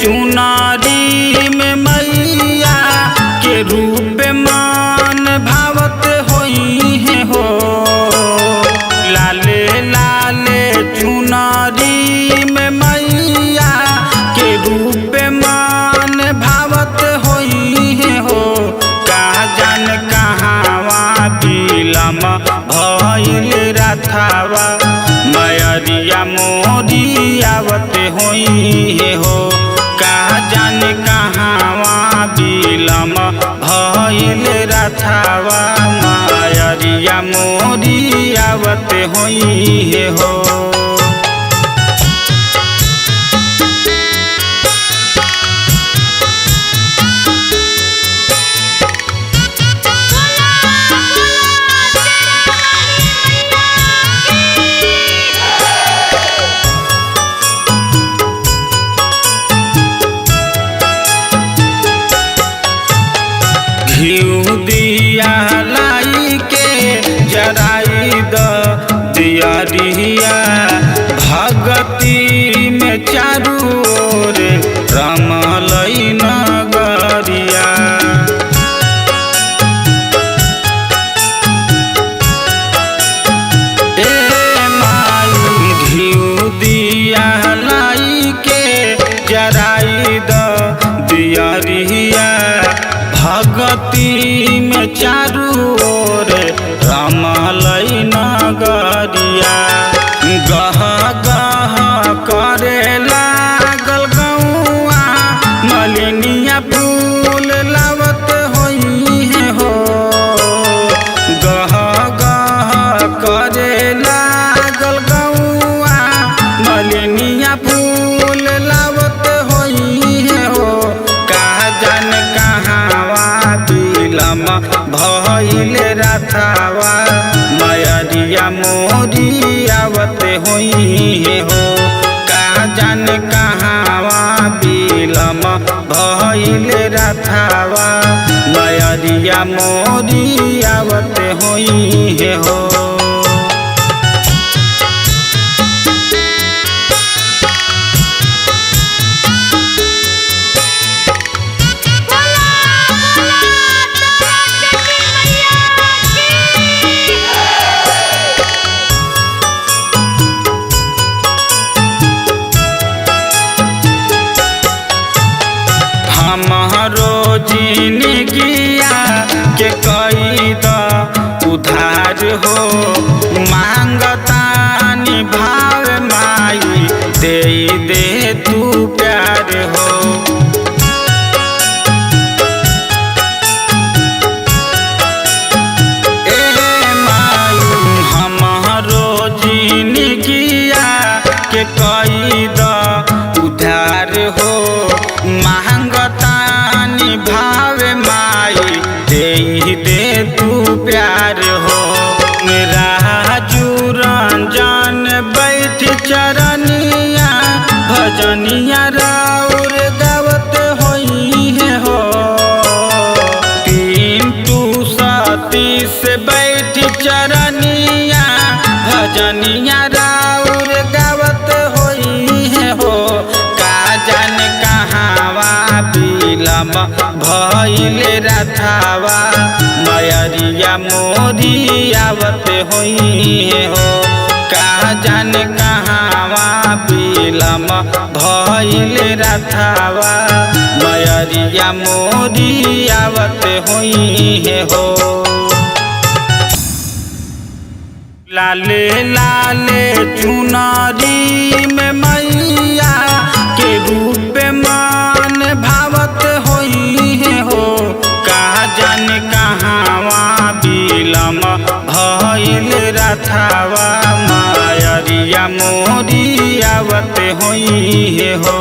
चुनारी में मैया के रूप मान भावत होई है हो। लाले लाले चुनारी में मैया के रूप मान भावत होई है हो। कहा जान कहावा बिलम भइल रथावा मयरिया मोरी आवत होई है हो। कहा जान कहावा बिलम भइल रथावा मयरिया मोरी आवत होई है हो। घिउ दिया लाई के जराई द दियरिया भगती में चारू ओर रमलई नगरिया। ए माई घिउ दिया लाई के जराई द दियरिया भगती में चारू ओर रमलई नगरिया। गह गह करे लागल गौआ मलिनिया फूल लावत होई है हो। गह गह करे लागल गौआ मलिनिया फूल लावत होई है हो। कहा जान कहावा बिलम भइल रथावा मयरिया मोरी आवत होई है हो। कहा जान कहावा बिलम भइल रथावा मयरिया मोरी आवत होई है हो। हमरो जिंदगिया के कई द उधार हो। मांगतानी भाव माई दे दे तू प्यार हो। ए माई हमरो जिंदगिया के कई द उधार हो। मांगतानी भाव माई दे दे तू प्यार हो। राजू रंजन बैठ चरनिया भजनिया राउर गावत होई है हो। पिंटू सतीश बैठ चरनिया भजनिया राउर गावत होई है हो। का जान कहावा बिलम भइल रथावा मयरिया मोरी आवत होई है हो। का जान कहावा बिलम भइल रथावा मयरिया मोरी आवत होई है हो। लाले लाले चुनारी में मैया के रूप मान भावत होई है हो। कहा जान कहावा बिलम भइल रथावा मयरिया मोरी आवत होई है हो।